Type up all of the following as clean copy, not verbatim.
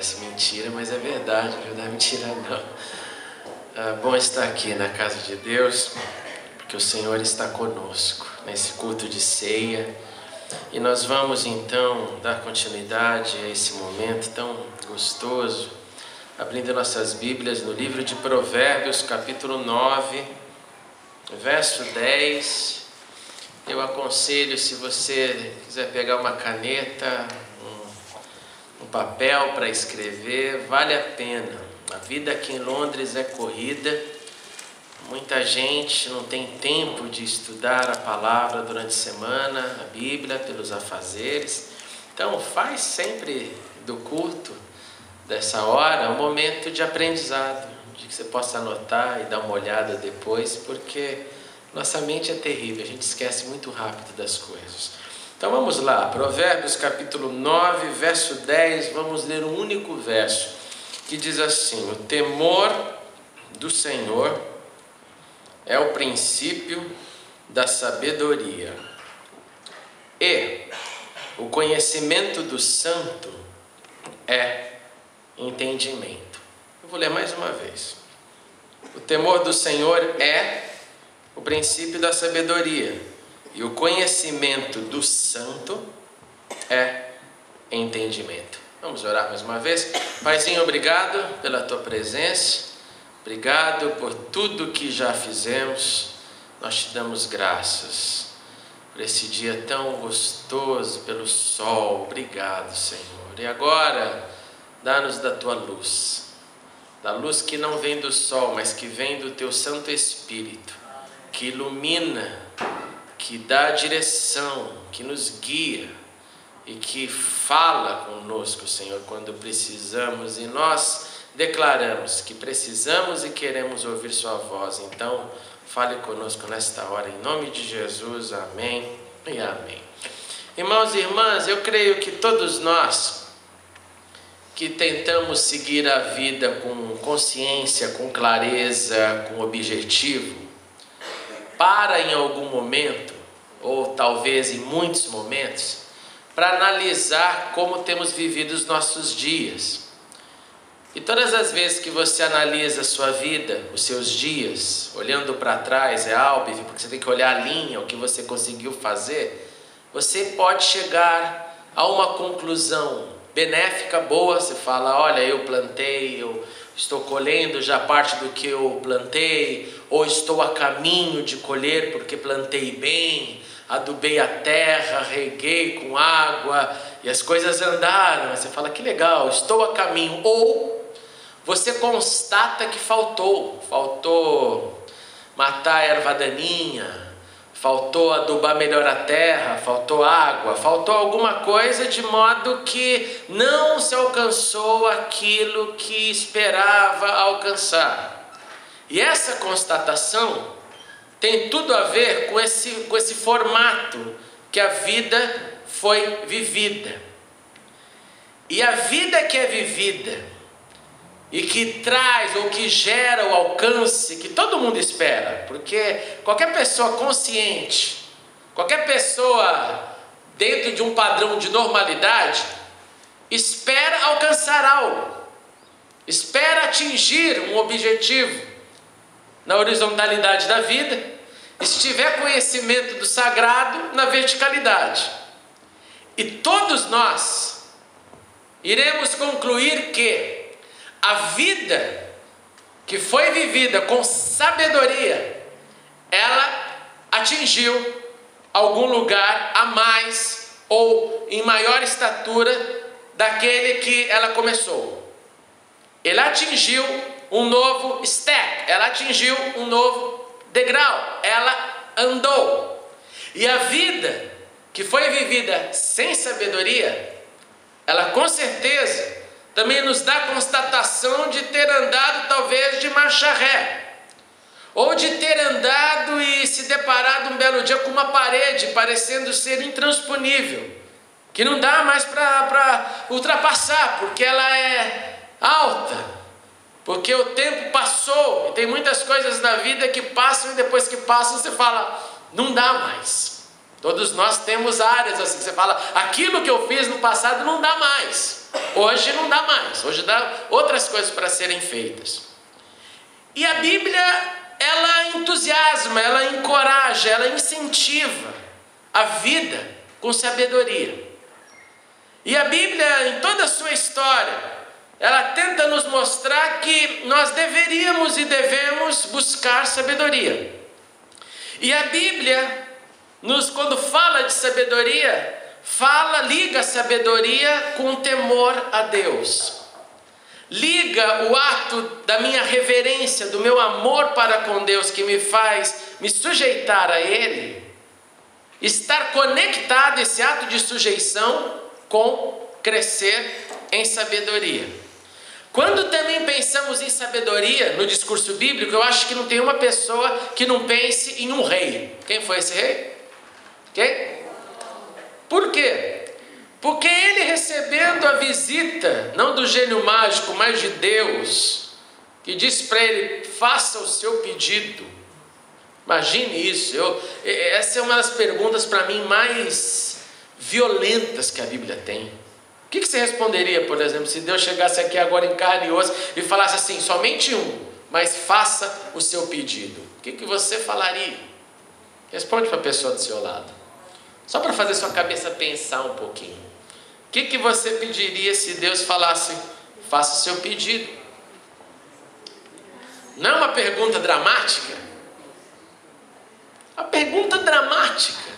parece mentira, mas é verdade, viu? Não é mentira não. É bom estar aqui na casa de Deus, porque o Senhor está conosco nesse culto de ceia. E nós vamos então dar continuidade a esse momento tão gostoso, abrindo nossas Bíblias no livro de Provérbios, capítulo 9, verso 10. Eu aconselho, se você quiser pegar uma caneta, um papel para escrever, vale a pena. A vida aqui em Londres é corrida, muita gente não tem tempo de estudar a palavra durante a semana, a Bíblia, pelos afazeres. Então faz sempre do culto, dessa hora, um momento de aprendizado, de que você possa anotar e dar uma olhada depois, porque nossa mente é terrível, a gente esquece muito rápido das coisas. Então vamos lá, Provérbios capítulo 9, verso 10, vamos ler um único verso, que diz assim: o temor do Senhor é o princípio da sabedoria, e o conhecimento do santo é entendimento. Eu vou ler mais uma vez. O temor do Senhor é o princípio da sabedoria, e o conhecimento do santo é entendimento. Vamos orar mais uma vez. Paizinho, obrigado pela tua presença, obrigado por tudo que já fizemos. Nós te damos graças por esse dia tão gostoso, pelo sol. Obrigado, Senhor. E agora, dá-nos da tua luz, da luz que não vem do sol, mas que vem do teu Santo Espírito, que ilumina, que dá direção, que nos guia e que fala conosco, Senhor, quando precisamos. E nós declaramos que precisamos e queremos ouvir sua voz. Então, fale conosco nesta hora, em nome de Jesus. Amém e amém. Irmãos e irmãs, eu creio que todos nós que tentamos seguir a vida com consciência, com clareza, com objetivo, para em algum momento, ou talvez em muitos momentos, para analisar como temos vivido os nossos dias. E todas as vezes que você analisa a sua vida, os seus dias, olhando para trás, é óbvio, porque você tem que olhar a linha, o que você conseguiu fazer, você pode chegar a uma conclusão benéfica, boa. Você fala: olha, eu plantei, eu estou colhendo já parte do que eu plantei, ou estou a caminho de colher porque plantei bem, adubei a terra, reguei com água e as coisas andaram. Você fala: que legal, estou a caminho. Ou você constata que faltou matar a erva daninha, faltou adubar melhor a terra, faltou água, faltou alguma coisa, de modo que não se alcançou aquilo que esperava alcançar. E essa constatação tem tudo a ver com esse formato que a vida foi vivida. E a vida que é vivida e que traz ou que gera o alcance que todo mundo espera, porque qualquer pessoa consciente, qualquer pessoa dentro de um padrão de normalidade, espera alcançar algo, espera atingir um objetivo na horizontalidade da vida, e se tiver conhecimento do sagrado, na verticalidade. E todos nós iremos concluir que a vida que foi vivida com sabedoria, ela atingiu algum lugar a mais ou em maior estatura daquele que ela começou. Ele atingiu um novo step, ela atingiu um novo degrau, ela andou. E a vida que foi vivida sem sabedoria, ela com certeza também nos dá constatação de ter andado talvez de marcha ré, ou de ter andado e se deparado um belo dia com uma parede parecendo ser intransponível, que não dá mais para ultrapassar, porque ela é alta, porque o tempo passou. E tem muitas coisas na vida que passam, e depois que passam você fala: não dá mais. Todos nós temos áreas assim que você fala: aquilo que eu fiz no passado não dá mais. Hoje não dá mais, hoje dá outras coisas para serem feitas. E a Bíblia, ela entusiasma, ela encoraja, ela incentiva a vida com sabedoria. E a Bíblia, em toda a sua história, ela tenta nos mostrar que nós deveríamos e devemos buscar sabedoria. E a Bíblia, quando fala de sabedoria, liga a sabedoria com o temor a Deus. Liga o ato da minha reverência, do meu amor para com Deus, que me faz me sujeitar a Ele, estar conectado, esse ato de sujeição, com crescer em sabedoria. Quando também pensamos em sabedoria no discurso bíblico, eu acho que não tem uma pessoa que não pense em um rei. Quem foi esse rei? Quem? Por quê? Porque ele, recebendo a visita, não do gênio mágico, mas de Deus, que diz para ele: faça o seu pedido. Imagine isso. Essa é uma das perguntas para mim mais violentas que a Bíblia tem. O que você responderia, por exemplo, se Deus chegasse aqui agora em carne e osso e falasse assim: somente um, mas faça o seu pedido? O que você falaria? Responde para a pessoa do seu lado, só para fazer sua cabeça pensar um pouquinho. O que você pediria se Deus falasse: faça o seu pedido? Não é uma pergunta dramática? Uma pergunta dramática.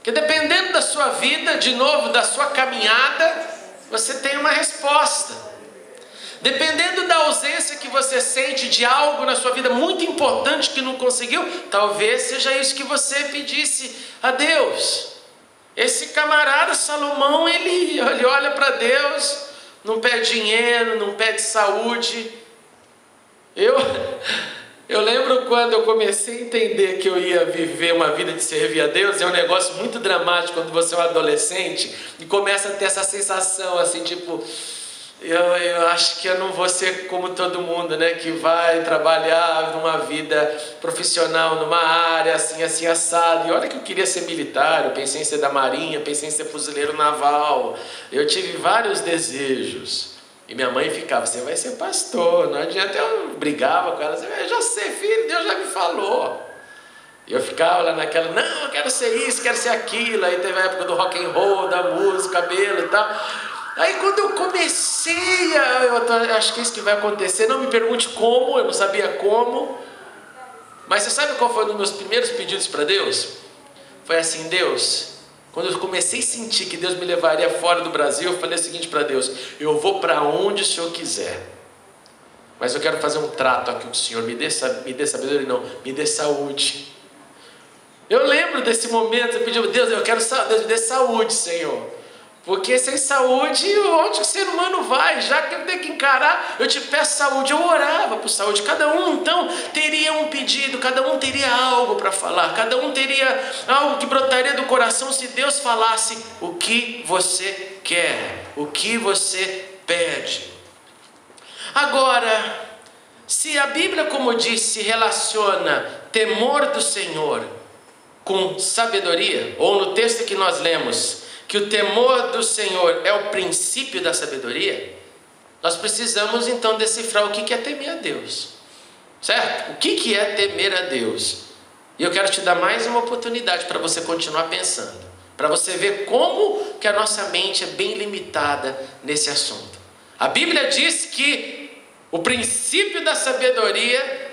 Que dependendo da sua vida, de novo, da sua caminhada, você tem uma resposta. Dependendo da ausência que você sente de algo na sua vida muito importante que não conseguiu, talvez seja isso que você pedisse a Deus. Esse camarada Salomão, ele olha para Deus, não pede dinheiro, não pede saúde. Eu lembro quando eu comecei a entender que eu ia viver uma vida de servir a Deus. É um negócio muito dramático quando você é um adolescente e começa a ter essa sensação assim, tipo, eu acho que eu não vou ser como todo mundo, né? Que vai trabalhar numa vida profissional, numa área assim assado. E olha que eu queria ser militar, eu pensei em ser da marinha, pensei em ser fuzileiro naval. Eu tive vários desejos. E minha mãe ficava: você vai ser pastor, não adianta. Eu brigava com ela: eu já sei, filho, Deus já me falou. E eu ficava lá naquela: não, eu quero ser isso, quero ser aquilo. Aí teve a época do rock and roll, da música, cabelo e tal. Aí quando eu comecei, eu acho que é isso que vai acontecer. Não me pergunte como, eu não sabia como. Mas você sabe qual foi um dos meus primeiros pedidos para Deus? Foi assim: Deus, quando eu comecei a sentir que Deus me levaria fora do Brasil, eu falei o seguinte para Deus: eu vou para onde o Senhor quiser, mas eu quero fazer um trato aqui com o Senhor. Me dê sabedoria, não, me dê saúde. Eu lembro desse momento, eu pedi: Deus, eu quero saúde, Deus me dê saúde, Senhor. Porque sem saúde, onde o ser humano vai? Já que eu tenho que encarar, eu te peço saúde. Eu orava por saúde. Cada um, então, teria um pedido, cada um teria algo para falar, cada um teria algo que brotaria do coração se Deus falasse o que você quer, o que você pede. Agora, se a Bíblia, como disse, relaciona temor do Senhor com sabedoria, ou no texto que nós lemos, que o temor do Senhor é o princípio da sabedoria, nós precisamos então decifrar o que é temer a Deus, certo? O que é temer a Deus? E eu quero te dar mais uma oportunidade para você continuar pensando, para você ver como que a nossa mente é bem limitada nesse assunto. A Bíblia diz que o princípio da sabedoria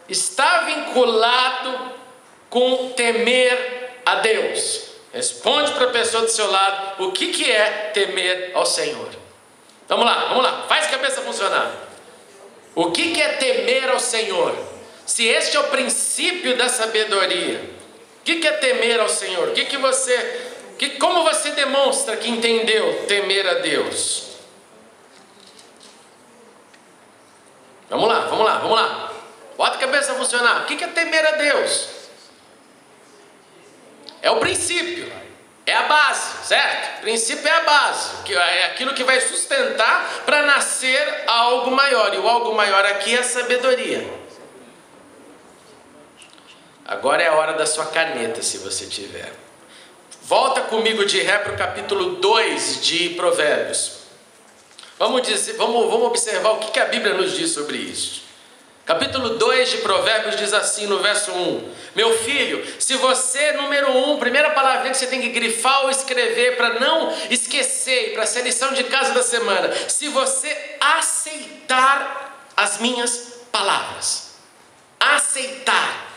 está vinculado com temer a Deus. Responde para a pessoa do seu lado: o que é temer ao Senhor? Vamos lá, faz a cabeça funcionar. O que é temer ao Senhor? Se este é o princípio da sabedoria, o que é temer ao Senhor? Como você demonstra que entendeu temer a Deus? Vamos lá. Bota a cabeça a funcionar. O que é temer a Deus? É o princípio, é a base, certo? O princípio é a base, que é aquilo que vai sustentar para nascer algo maior. E o algo maior aqui é a sabedoria. Agora é a hora da sua caneta, se você tiver. Volta comigo de ré para o capítulo 2 de Provérbios. Vamos observar o que a Bíblia nos diz sobre isso. Capítulo 2 de Provérbios diz assim no verso 1: meu filho, se você, número 1, primeira palavrinha que você tem que grifar ou escrever para não esquecer, para ser a lição de casa da semana, se você aceitar as minhas palavras. Aceitar.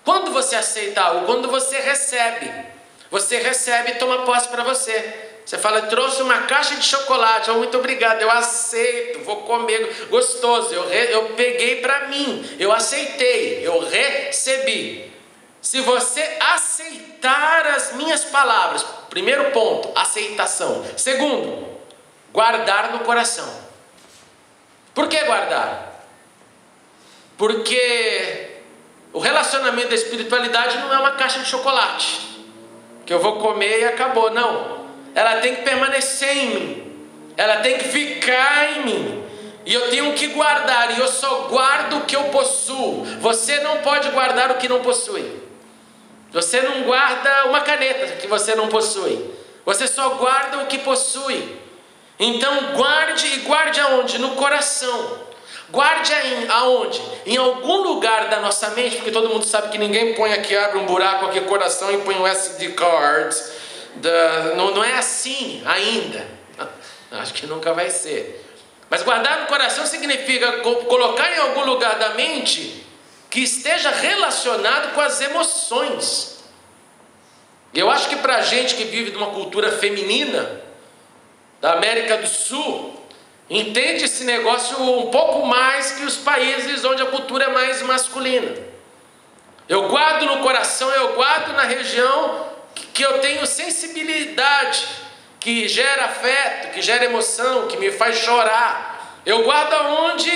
Quando você aceita algo? Quando você recebe. Você recebe e toma posse para você. Você fala, trouxe uma caixa de chocolate, oh, muito obrigado, eu aceito, vou comer, gostoso, eu peguei para mim, eu aceitei, eu recebi. Se você aceitar as minhas palavras, primeiro ponto, aceitação. Segundo, guardar no coração. Por que guardar? Porque o relacionamento da espiritualidade não é uma caixa de chocolate que eu vou comer e acabou, não. Ela tem que permanecer em mim, ela tem que ficar em mim, e eu tenho que guardar, e eu só guardo o que eu possuo. Você não pode guardar o que não possui. Você não guarda uma caneta que você não possui, você só guarda o que possui. Então guarde, e guarde aonde? No coração. Guarde aonde? Em algum lugar da nossa mente, porque todo mundo sabe que ninguém põe aqui, abre um buraco aqui no coração e põe um SD card. Não é assim ainda. Acho que nunca vai ser. Mas guardar no coração significa colocar em algum lugar da mente que esteja relacionado com as emoções. Eu acho que para a gente que vive de uma cultura feminina da América do Sul, entende esse negócio um pouco mais que os países onde a cultura é mais masculina. Eu guardo no coração, eu guardo na região que eu tenho sensibilidade, que gera afeto, que gera emoção, que me faz chorar. Eu guardo aonde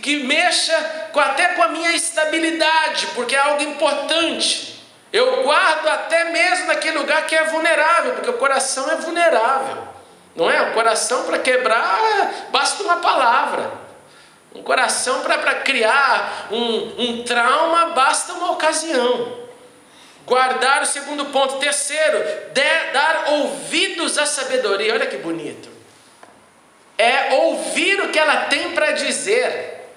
que mexa até com a minha estabilidade, porque é algo importante. Eu guardo até mesmo naquele lugar que é vulnerável, porque o coração é vulnerável. Não é? O coração para quebrar, basta uma palavra. Um coração para criar um trauma, basta uma ocasião. Guardar o segundo ponto. Terceiro, dar ouvidos à sabedoria. Olha que bonito. É ouvir o que ela tem para dizer.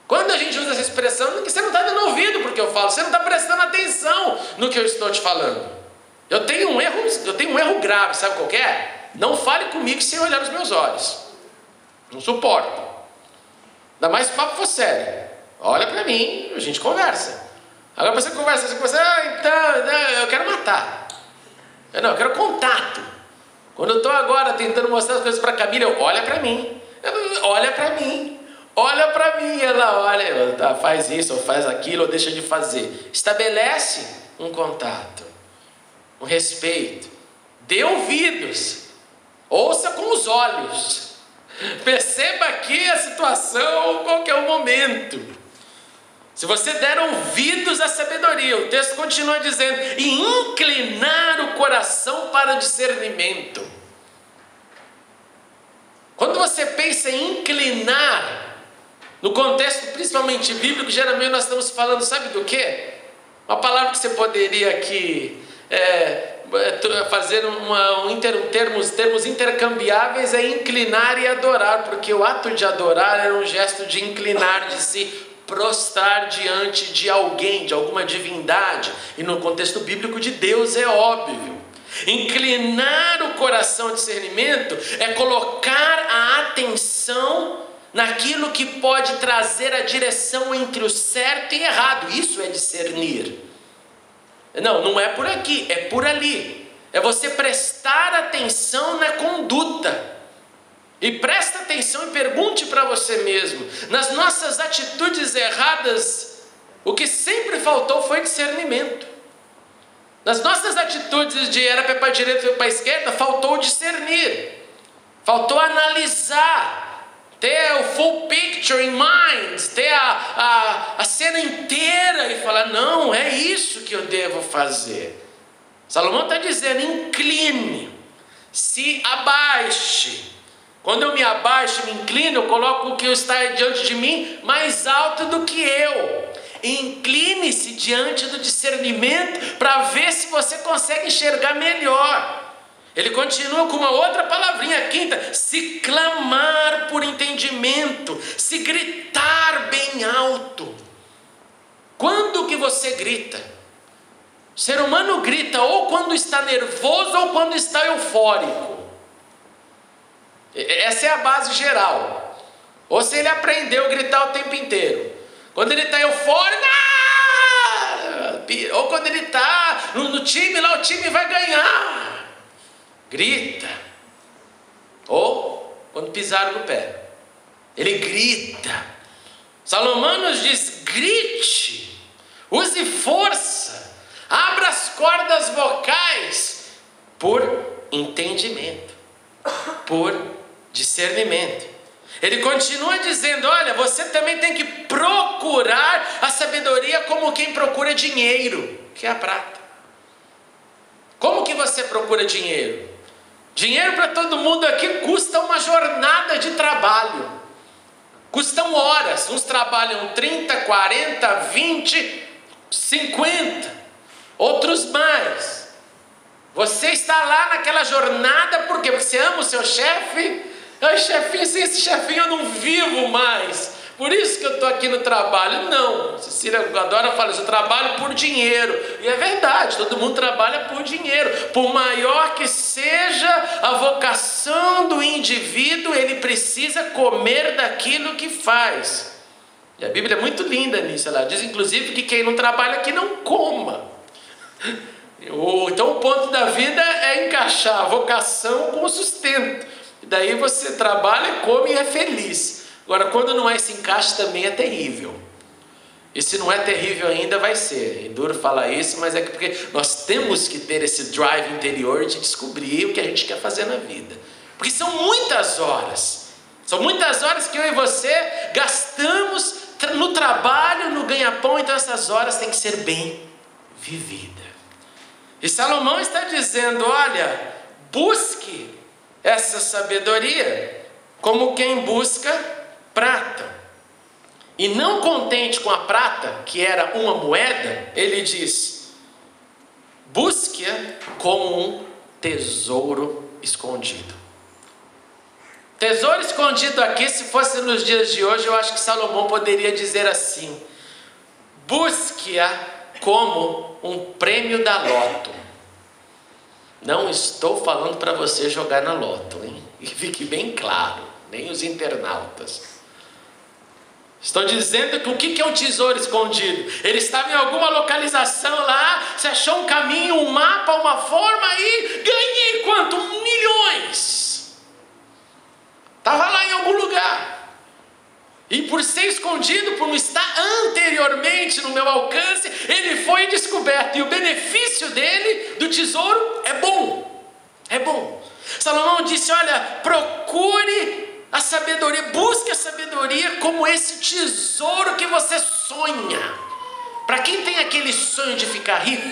Quando a gente usa essa expressão, você não está dando ouvido porque eu falo, você não está prestando atenção no que eu estou te falando. Eu tenho um erro grave, sabe qual que é? Não fale comigo sem olhar nos meus olhos. Não suporto. Ainda mais se o papo for sério. Olha para mim, a gente conversa. Agora você conversa, então, eu quero matar. Eu quero contato. Quando eu estou agora tentando mostrar as coisas para a Camila, olha para mim. Olha para mim. Olha para mim. Ela olha, faz isso, ou faz aquilo, ou deixa de fazer. Estabelece um contato, um respeito. Dê ouvidos. Ouça com os olhos. Perceba aqui a situação, qual que é o momento. Se você der ouvidos à sabedoria, o texto continua dizendo, e inclinar o coração para o discernimento. Quando você pensa em inclinar, no contexto principalmente bíblico, geralmente nós estamos falando, sabe do quê? Uma palavra que você poderia aqui fazer termos intercambiáveis é inclinar e adorar, porque o ato de adorar era um gesto de inclinar, de se prostrar diante de alguém, de alguma divindade, e no contexto bíblico de Deus é óbvio. Inclinar o coração ao discernimento é colocar a atenção naquilo que pode trazer a direção entre o certo e errado. Isso é discernir. Não é por aqui, é por ali. É você prestar atenção na conduta. E presta atenção e pergunte para você mesmo. Nas nossas atitudes erradas, o que sempre faltou foi discernimento. Nas nossas atitudes de era para a direita ou para a esquerda, faltou discernir. Faltou analisar. Ter o full picture in mind. Ter a cena inteira e falar, não, é isso que eu devo fazer. Salomão está dizendo, incline, se abaixe. Quando eu me abaixo, me inclino, eu coloco o que está diante de mim mais alto do que eu. Incline-se diante do discernimento para ver se você consegue enxergar melhor. Ele continua com uma outra palavrinha, a quinta: se clamar por entendimento, se gritar bem alto. Quando que você grita? O ser humano grita ou quando está nervoso ou quando está eufórico. Essa é a base geral. Ou se ele aprendeu a gritar o tempo inteiro. Quando ele está eufórico, ou quando ele está no time, lá o time vai ganhar, grita. Ou quando pisaram no pé, ele grita. Salomão nos diz: grite, use força, abra as cordas vocais por entendimento, por discernimento. Ele continua dizendo: olha, você também tem que procurar a sabedoria como quem procura dinheiro, que é a prata. Como que você procura dinheiro? Dinheiro para todo mundo aqui custa uma jornada de trabalho. Custam horas. Uns trabalham 30, 40, 20, 50. Outros mais. Você está lá naquela jornada porque você ama o seu chefe. Ai, chefinho, sem esse chefinho eu não vivo mais. Por isso que eu estou aqui no trabalho. Não, Cecília adora falar isso: eu trabalho por dinheiro. E é verdade, todo mundo trabalha por dinheiro. Por maior que seja a vocação do indivíduo, ele precisa comer daquilo que faz. E a Bíblia é muito linda nisso. Ela diz inclusive que quem não trabalha que não coma. Então o ponto da vida é encaixar a vocação com o sustento. E daí você trabalha, come e é feliz. Agora, quando não é esse encaixe, também é terrível. E se não é terrível ainda, vai ser. É duro falar isso, mas é porque nós temos que ter esse drive interior de descobrir o que a gente quer fazer na vida. Porque são muitas horas. São muitas horas que eu e você gastamos no trabalho, no ganha-pão. Então essas horas têm que ser bem vividas. E Salomão está dizendo: olha, busque essa sabedoria como quem busca prata. E não contente com a prata, que era uma moeda, ele diz: busque-a como um tesouro escondido. Tesouro escondido aqui, se fosse nos dias de hoje, eu acho que Salomão poderia dizer assim: busque-a como um prêmio da loto. Não estou falando para você jogar na loto, hein? E fique bem claro, nem os internautas. Estou dizendo que o que é um tesouro escondido? Ele estava em alguma localização lá, você achou um caminho, um mapa, uma forma e ganhei quanto? Milhões. Estava lá em algum lugar. E por ser escondido, por não estar anteriormente no meu alcance, ele foi descoberto. E o benefício dele, do tesouro, é bom. É bom. Salomão disse: olha, procure a sabedoria, busque a sabedoria como esse tesouro que você sonha. Para quem tem aquele sonho de ficar rico,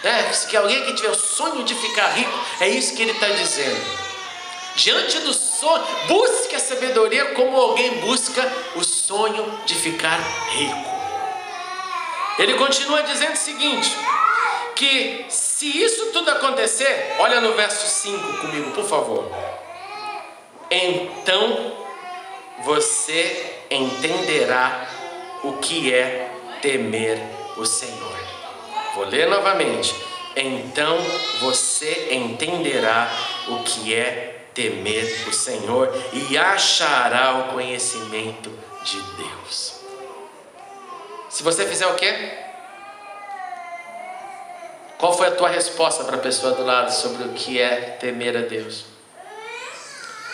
né? Se alguém que tiver o sonho de ficar rico, é isso que ele está dizendo. Diante do sonho, busque a sabedoria como alguém busca o sonho de ficar rico. Ele continua dizendo o seguinte: que se isso tudo acontecer, olha no verso 5 comigo, por favor. Então você entenderá o que é temer o Senhor. Vou ler novamente. Então você entenderá o que é temer o Senhor e achará o conhecimento de Deus. Se você fizer o quê? Qual foi a tua resposta para a pessoa do lado sobre o que é temer a Deus?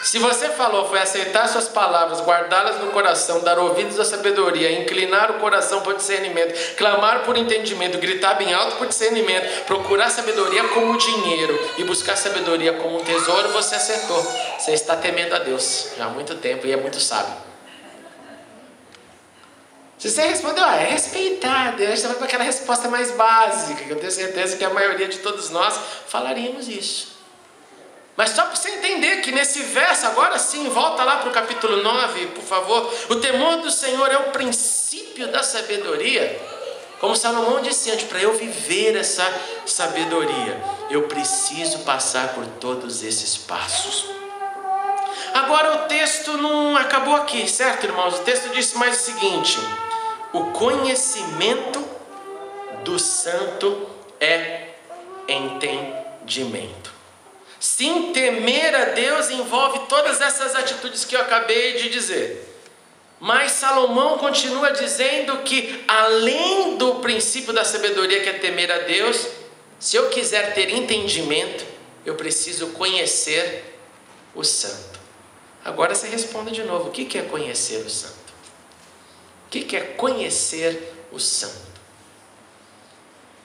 Se você falou, foi aceitar suas palavras, guardá-las no coração, dar ouvidos à sabedoria, inclinar o coração por discernimento, clamar por entendimento, gritar bem alto por discernimento, procurar sabedoria como dinheiro e buscar sabedoria como um tesouro, você acertou. Você está temendo a Deus já há muito tempo e é muito sábio. Se você respondeu, é respeitar Deus, você vai para aquela resposta mais básica, que eu tenho certeza que a maioria de todos nós falaríamos isso. Mas só para você entender que nesse verso, agora sim, volta lá para o capítulo 9, por favor. O temor do Senhor é o princípio da sabedoria. Como Salomão disse antes, para eu viver essa sabedoria, eu preciso passar por todos esses passos. Agora o texto não acabou aqui, certo, irmãos? O texto diz mais o seguinte: o conhecimento do santo é entendimento. Sim, temer a Deus envolve todas essas atitudes que eu acabei de dizer. Mas Salomão continua dizendo que, além do princípio da sabedoria, que é temer a Deus, se eu quiser ter entendimento, eu preciso conhecer o santo. Agora você responde de novo: o que é conhecer o santo? O que é conhecer o santo?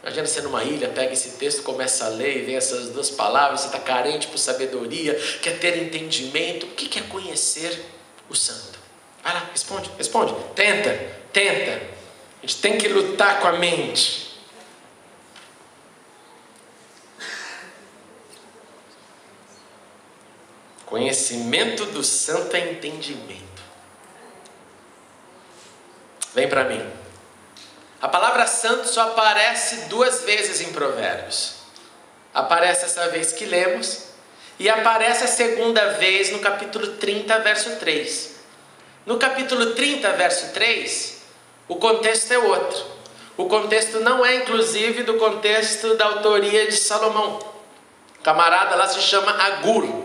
Imagina você numa ilha, pega esse texto, começa a ler e vem essas duas palavras, você está carente por sabedoria, quer ter entendimento. O que é conhecer o santo? Vai lá, responde. Tenta. A gente tem que lutar com a mente. Conhecimento do santo é entendimento. Vem para mim. A palavra santo só aparece 2 vezes em Provérbios. Aparece essa vez que lemos e aparece a segunda vez no capítulo 30, verso 3. No capítulo 30, verso 3, o contexto é outro. O contexto não é, inclusive, do contexto da autoria de Salomão. O camarada lá se chama Agur.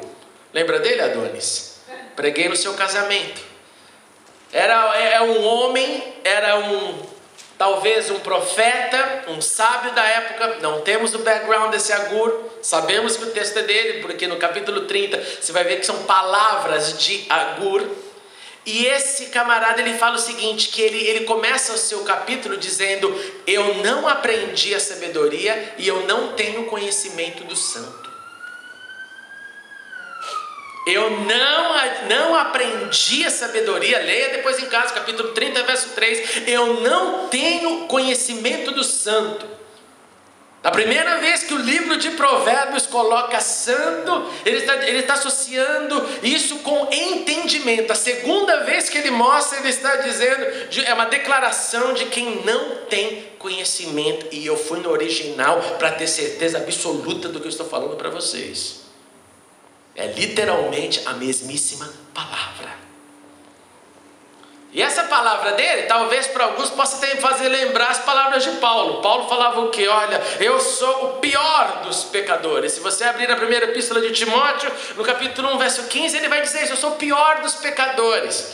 Lembra dele, Adonis? Preguei no seu casamento. Era um homem, talvez um profeta, um sábio da época. Não temos o background desse Agur. Sabemos que o texto é dele, porque no capítulo 30 você vai ver que são palavras de Agur. E esse camarada, ele fala o seguinte, que ele começa o seu capítulo dizendo: eu não aprendi a sabedoria e eu não tenho conhecimento do santo. Eu não aprendi a sabedoria. Leia depois em casa, capítulo 30, verso 3. Eu não tenho conhecimento do santo. A primeira vez que o livro de Provérbios coloca santo, ele está associando isso com entendimento. A segunda vez que ele mostra, ele está dizendo, é uma declaração de quem não tem conhecimento. E eu fui no original para ter certeza absoluta do que eu estou falando para vocês. É literalmente a mesmíssima palavra. E essa palavra dele, talvez para alguns possa até fazer lembrar as palavras de Paulo. Paulo falava o quê? Olha, eu sou o pior dos pecadores. Se você abrir a primeira epístola de Timóteo, no capítulo 1, verso 15, ele vai dizer isso: eu sou o pior dos pecadores.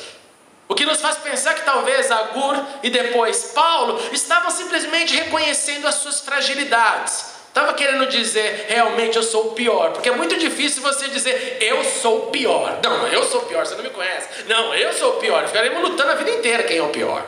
O que nos faz pensar que talvez Agur e depois Paulo estavam simplesmente reconhecendo as suas fragilidades. Estava querendo dizer, realmente eu sou o pior. Porque é muito difícil você dizer, eu sou o pior. Não, eu sou o pior, você não me conhece. Não, eu sou o pior. Ficaremos lutando a vida inteira quem é o pior.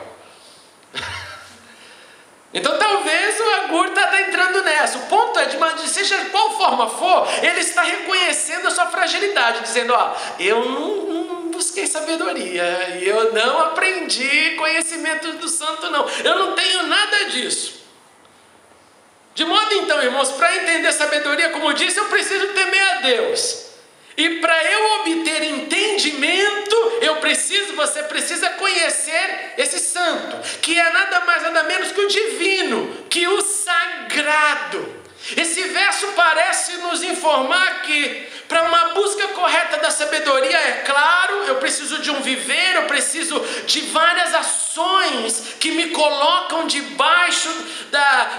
Então talvez o Agur está entrando nessa. O ponto é, de seja qual forma for, ele está reconhecendo a sua fragilidade. Dizendo, eu não busquei sabedoria. E eu não aprendi conhecimento do santo não. Eu não tenho nada disso. De modo então, irmãos, para entender sabedoria, como eu disse, eu preciso temer a Deus. E para eu obter entendimento, você precisa conhecer esse santo, que é nada mais nada menos que o divino, que o sagrado. Esse verso parece nos informar que para uma busca correta da sabedoria, é claro, eu preciso de um viver, eu preciso de várias ações que me colocam debaixo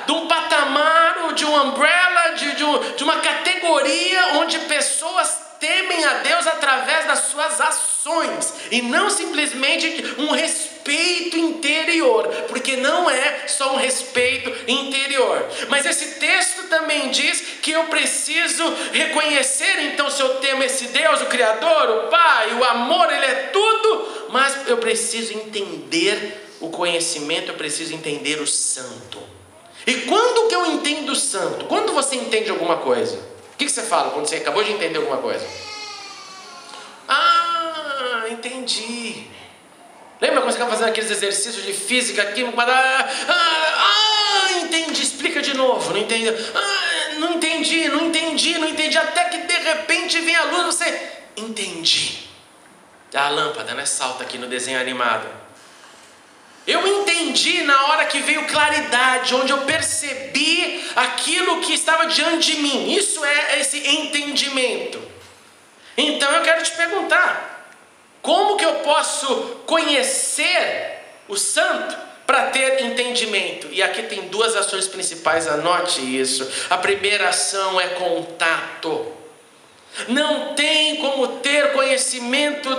de um patamar, ou de um umbrella, de uma categoria onde pessoas temem a Deus através das suas ações e não simplesmente um respeito interior, porque não é só um respeito interior. Mas esse texto também diz que eu preciso reconhecer, então, se eu temo esse Deus, o Criador, o Pai, o amor, Ele é tudo, mas eu preciso entender o conhecimento, eu preciso entender o santo. E quando que eu entendo o santo? Quando você entende alguma coisa? O que você fala quando você acabou de entender alguma coisa? Entendi. Lembra quando você estava fazendo aqueles exercícios de física, química? Entendi. Explica de novo. Não entendi. Não entendi. Até que de repente vem a luz, você... Entendi. A lâmpada, né? Salta aqui no desenho animado. Eu entendi na hora que veio claridade, onde eu percebi aquilo que estava diante de mim. Isso é esse entendimento. Então eu quero te perguntar, como que eu posso conhecer o santo para ter entendimento? E aqui tem duas ações principais, anote isso. A primeira ação é contato. Não tem como ter conhecimento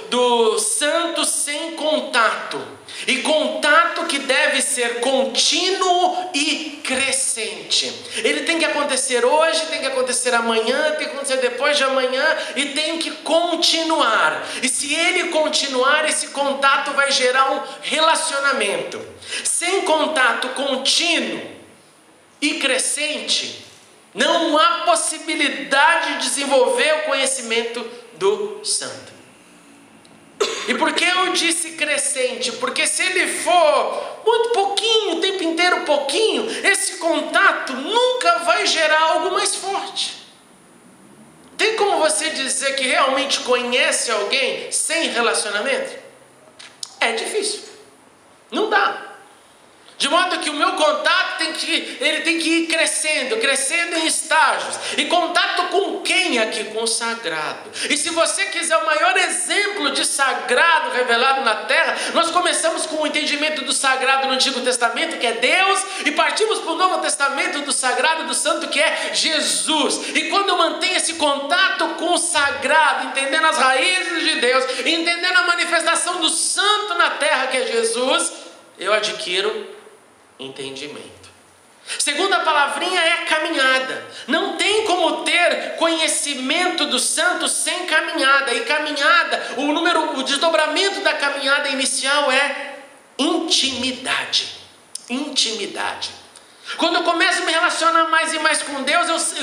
do santo sem contato. E contato que deve ser contínuo e crescente. Ele tem que acontecer hoje, tem que acontecer amanhã, tem que acontecer depois de amanhã e tem que continuar. E se ele continuar, esse contato vai gerar um relacionamento. Sem contato contínuo e crescente, não há possibilidade de desenvolver o conhecimento do santo. E por que eu disse crescente? Porque se ele for muito pouquinho, o tempo inteiro pouquinho, esse contato nunca vai gerar algo mais forte. Tem como você dizer que realmente conhece alguém sem relacionamento? É difícil. Não dá. De modo que o meu contato tem que ir crescendo em estágios. E contato com quem aqui? Com o sagrado. E se você quiser o maior exemplo de sagrado revelado na terra, nós começamos com o entendimento do sagrado no Antigo Testamento, que é Deus, e partimos para o Novo Testamento do sagrado, do santo, que é Jesus. E quando eu mantenho esse contato com o sagrado, entendendo as raízes de Deus, entendendo a manifestação do santo na terra, que é Jesus, eu adquiro entendimento. Segunda palavrinha é caminhada. Não tem como ter conhecimento do santo sem caminhada. E caminhada, o desdobramento da caminhada inicial é intimidade. Intimidade. Quando eu começo a me relacionar mais e mais com Deus,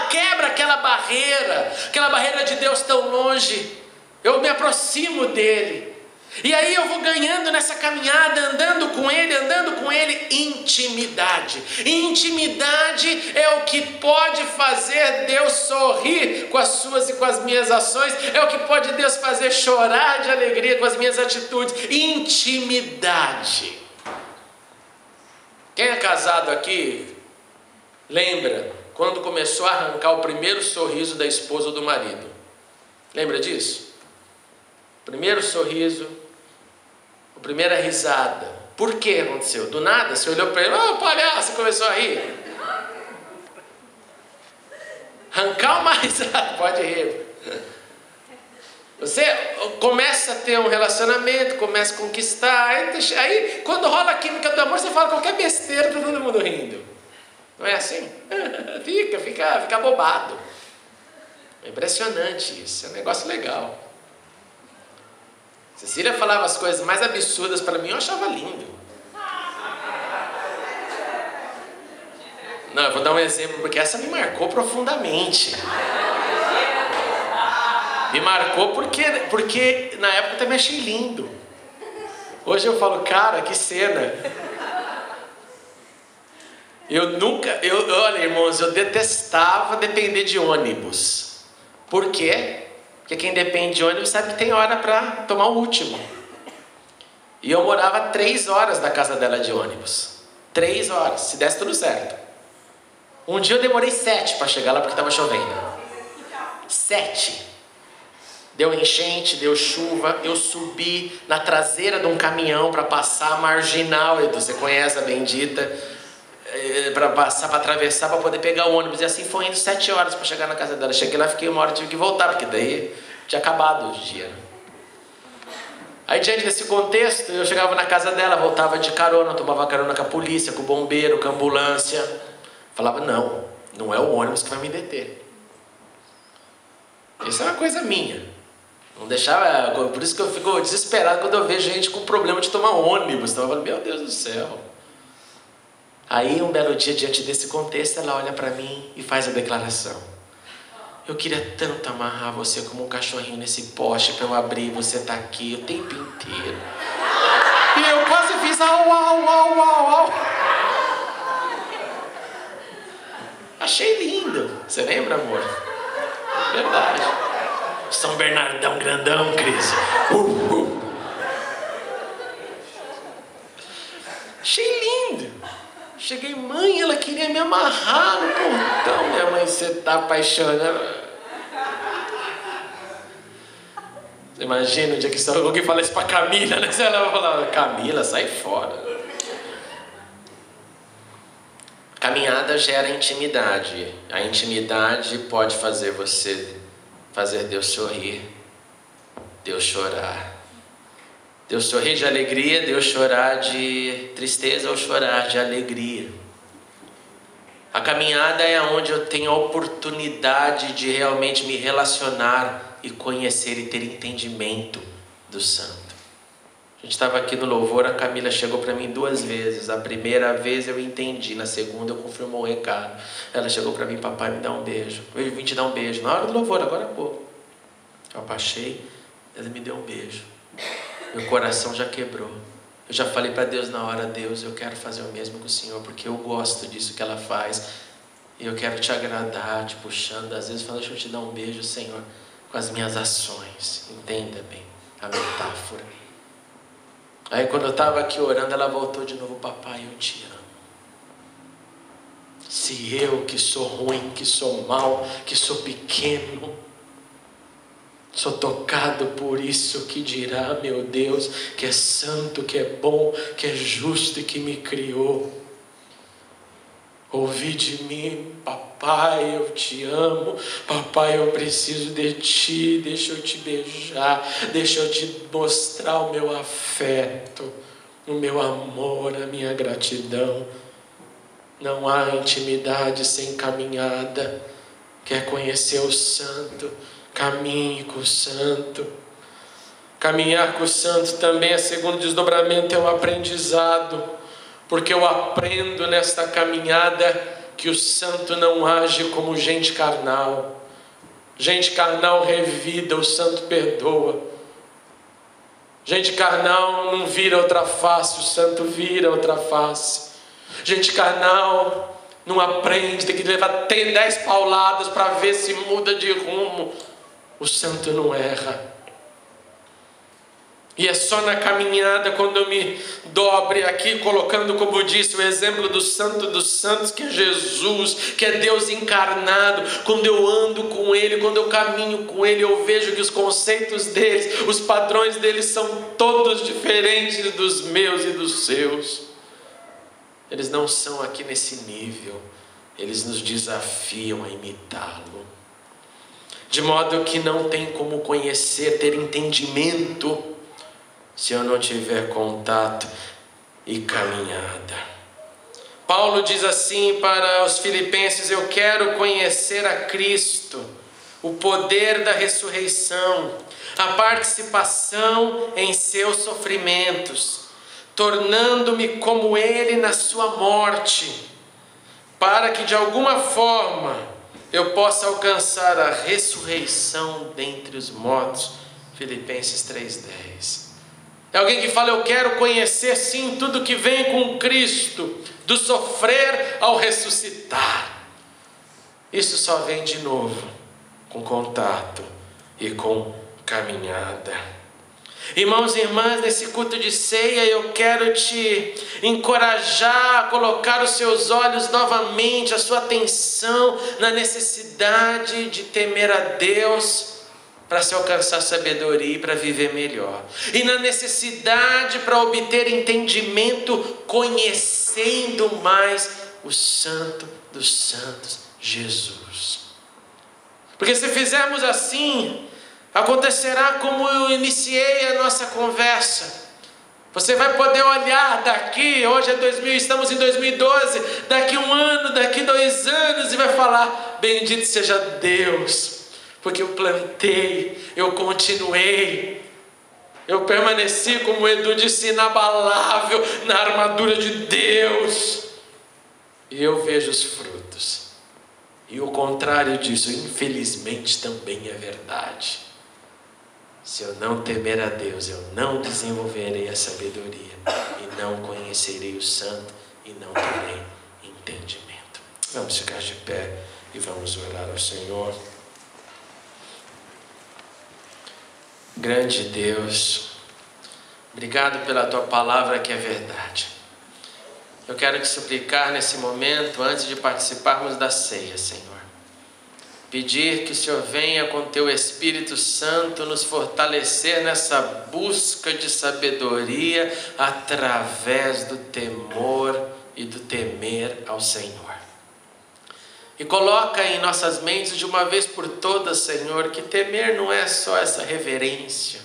quebra aquela barreira de Deus tão longe. Eu me aproximo dele. E aí eu vou ganhando nessa caminhada, andando com ele, intimidade. E intimidade é o que pode fazer Deus sorrir com as suas e com as minhas ações. É o que pode Deus fazer chorar de alegria com as minhas atitudes. Intimidade. Quem é casado aqui, lembra quando começou a arrancar o primeiro sorriso da esposa ou do marido? Lembra disso? Primeiro sorriso, a primeira risada. Por que aconteceu? Do nada, você olhou para ele, palhaço, começou a rir. Arrancar uma risada, pode rir. Você começa a ter um relacionamento, começa a conquistar, aí quando rola a química do amor, você fala qualquer besteira, tá todo mundo rindo. Não é assim? Fica bobado. É impressionante isso, é um negócio legal. Cecília falava as coisas mais absurdas para mim, eu achava lindo. Não, eu vou dar um exemplo, porque essa me marcou profundamente. Me marcou porque na época eu também achei lindo. Hoje eu falo, cara, que cena. Olha, irmãos, eu detestava depender de ônibus. Por quê? Porque quem depende de ônibus sabe que tem hora para tomar o último. E eu morava 3 horas da casa dela de ônibus. 3 horas, se desse tudo certo. Um dia eu demorei 7 para chegar lá porque estava chovendo. 7. Deu enchente, deu chuva. Eu subi na traseira de um caminhão para passar a marginal, Edu, você conhece a bendita, para passar, para atravessar, para poder pegar o ônibus. E assim foi indo 7 horas para chegar na casa dela. Cheguei lá, fiquei 1 hora, tive que voltar, porque daí tinha acabado o dia. Aí, diante desse contexto, eu chegava na casa dela, voltava de carona, tomava carona com a polícia, com o bombeiro, com a ambulância. Falava, não é o ônibus que vai me deter. Isso é uma coisa minha. Não deixava, por isso que eu fico desesperado quando eu vejo gente com problema de tomar ônibus. Então eu falo, meu Deus do céu. Aí, um belo dia, diante desse contexto, ela olha para mim e faz a declaração. Eu queria tanto amarrar você como um cachorrinho nesse poste para eu abrir, você tá aqui o tempo inteiro. E eu quase fiz au. Achei lindo. Você lembra, amor? Verdade. São Bernardão grandão, Cris. Cheguei, mãe, ela queria me amarrar no portão. Minha mãe, você tá apaixonada. Imagina o dia que alguém fala isso pra Camila, né? Ela vai falar, Camila, sai fora. Caminhada gera intimidade. A intimidade pode fazer Deus sorrir, Deus chorar. Deus sorrir de alegria, Deus chorar de tristeza ou chorar de alegria. A caminhada é onde eu tenho a oportunidade de realmente me relacionar e conhecer e ter entendimento do santo. A gente estava aqui no louvor, a Camila chegou para mim 2 vezes. A primeira vez eu entendi, na segunda eu confirmou o recado. Ela chegou para mim, papai, me dá um beijo. Eu vim te dar um beijo, na hora do louvor, agora há pouco. Eu abaixei, ela me deu um beijo. Meu coração já quebrou. Eu já falei para Deus na hora, Deus, eu quero fazer o mesmo com o Senhor, porque eu gosto disso que ela faz. E eu quero te agradar, te puxando. Às vezes falando, deixa eu te dar um beijo, Senhor, com as minhas ações. Entenda bem a metáfora. Aí quando eu estava aqui orando, ela voltou de novo, papai, eu te amo. Se eu que sou ruim, que sou mau, que sou pequeno, sou tocado por isso, que dirá meu Deus, que é santo, que é bom, que é justo e que me criou. Ouvi de mim, papai, eu te amo, papai, eu preciso de ti, deixa eu te beijar, deixa eu te mostrar o meu afeto, o meu amor, a minha gratidão. Não há intimidade sem caminhada. Quer conhecer o santo? Caminhe com o santo. Caminhar com o santo também, segundo desdobramento, é um aprendizado. Porque eu aprendo nesta caminhada que o santo não age como gente carnal. Gente carnal revida, o santo perdoa. Gente carnal não vira outra face, o santo vira outra face. Gente carnal não aprende, tem que levar 10 pauladas para ver se muda de rumo. O santo não erra. E é só na caminhada, quando eu me dobre aqui, colocando, como disse, o exemplo do santo dos santos, que é Jesus, que é Deus encarnado. Quando eu ando com Ele, quando eu caminho com Ele, eu vejo que os conceitos deles, os padrões deles são todos diferentes dos meus e dos seus. Eles não são aqui nesse nível. Eles nos desafiam a imitá-lo. De modo que não tem como conhecer, ter entendimento, se eu não tiver contato e caminhada. Paulo diz assim para os filipenses, eu quero conhecer a Cristo, o poder da ressurreição, a participação em seus sofrimentos, tornando-me como Ele na sua morte, para que de alguma forma eu possa alcançar a ressurreição dentre os mortos. Filipenses 3:10. É alguém que fala, eu quero conhecer sim tudo que vem com Cristo, do sofrer ao ressuscitar. Isso só vem de novo com contato e com caminhada. Irmãos e irmãs, nesse culto de ceia eu quero te encorajar a colocar os seus olhos novamente, a sua atenção na necessidade de temer a Deus para se alcançar sabedoria e para viver melhor. E na necessidade para obter entendimento, conhecendo mais o Santo dos Santos, Jesus. Porque se fizermos assim, acontecerá como eu iniciei a nossa conversa. Você vai poder olhar daqui, hoje é 2000, estamos em 2012, daqui 1 ano, daqui 2 anos, e vai falar, bendito seja Deus, porque eu plantei, eu continuei, eu permaneci, como o Edu disse, inabalável na armadura de Deus, e eu vejo os frutos. E o contrário disso, infelizmente, também é verdade. Se eu não temer a Deus, eu não desenvolverei a sabedoria, e não conhecerei o santo, e não terei entendimento. Vamos ficar de pé e vamos orar ao Senhor. Grande Deus, obrigado pela Tua palavra que é verdade. Eu quero te suplicar nesse momento, antes de participarmos da ceia, Senhor. Pedir que o Senhor venha com Teu Espírito Santo nos fortalecer nessa busca de sabedoria através do temor e do temer ao Senhor. E coloca em nossas mentes de uma vez por todas, Senhor, que temer não é só essa reverência,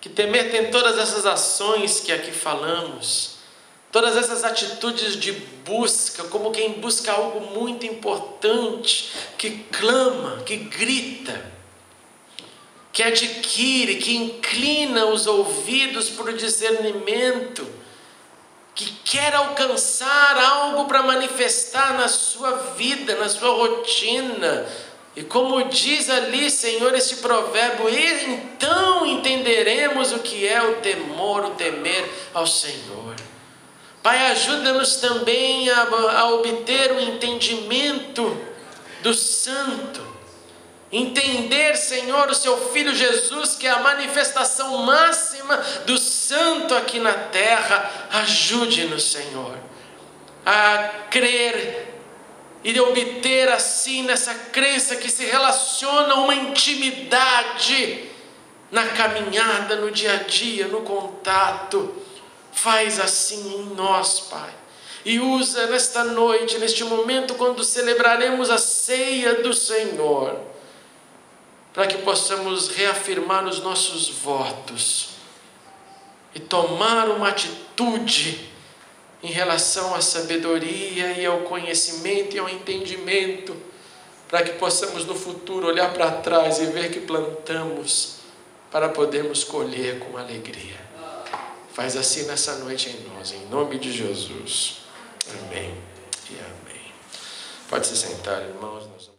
que temer tem todas essas ações que aqui falamos, todas essas atitudes de busca, como quem busca algo muito importante, que clama, que grita, que adquire, que inclina os ouvidos para o discernimento, que quer alcançar algo para manifestar na sua vida, na sua rotina. E como diz ali, Senhor, esse provérbio, então entenderemos o que é o temor, o temer ao Senhor. Pai, ajuda-nos também a obter o entendimento do santo. Entender, Senhor, o Seu Filho Jesus, que é a manifestação máxima do santo aqui na terra. Ajude-nos, Senhor, a crer e obter assim, nessa crença que se relaciona a uma intimidade na caminhada, no dia a dia, no contato. Faz assim em nós, Pai. E usa nesta noite, neste momento, quando celebraremos a ceia do Senhor, para que possamos reafirmar os nossos votos e tomar uma atitude em relação à sabedoria e ao conhecimento e ao entendimento, para que possamos no futuro olhar para trás e ver que plantamos para podermos colher com alegria. Faz assim nessa noite em nós, em nome de Jesus. Amém e amém. Pode se sentar, irmãos.